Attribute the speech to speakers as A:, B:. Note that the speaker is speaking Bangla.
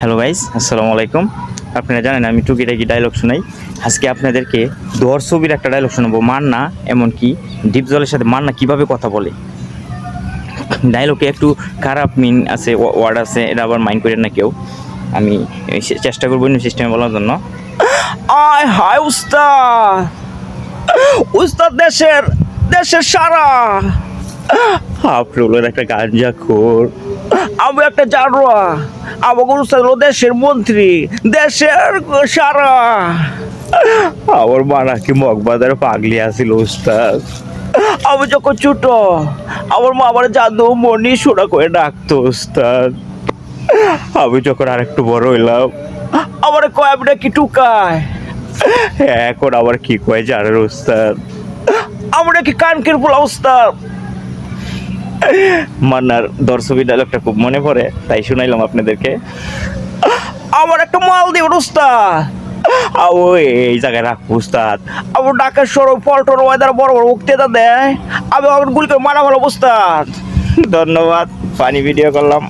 A: হ্যালো গাইস, আসসালামু আলাইকুম। আপনারা জানেন আমি টুকিটাকি ডায়লগ শোনাই। আজকে আপনাদেরকে দর ছবির একটা ডায়লগ শোনাবো। মান্না এমনকি ডিপ জলের সাথে মান্না কিভাবে কথা বলে। ডায়লগে একটু খারাপ মিন আছে, ওয়ার্ড আছে, এটা আবার মাইন্ড করেন না কেউ। আমি চেষ্টা করবো অন্য সিস্টেমে বলার জন্য। আয় হায় উস্তাদ, উস্তাদ দেশের দেশের সারা। আপনি হলেন একটা গাঞ্জাখোর, আমি একটা জানোয়া। আমাকে উস্তাদ হলো দেশের মন্ত্রী, দেশের সারা। আমার মা নাকি মগবাজারে পাগলি আসিল উস্তাদ। আমি যখন ছোট, আমার মা আমার জাদু মনি সোনা করে ডাকতো উস্তাদ। আমি যখন আর একটু বড় হইলাম, আমার কয় আমি নাকি টুকায়। এখন আবার কি কয় জানার উস্তাদ, আমি নাকি কানকের পোলা উস্তাদ। মান্নার দর্শকী ডায়লগটা খুব মনে পড়ে, তাই শুনাইলাম আপনাদেরকে। আমার একটা মাল দিবেন উস্তাদ। এই জায়গায় রাখবো উস্তাদ। আমার ঢাকার সড়ক পল্টন ওয়েদার বড় বড় বক্তৃতা দেয়, আমি আমার গুলি করে মারা ভালো উস্তাদ। ধন্যবাদ, পানি ভিডিও করলাম।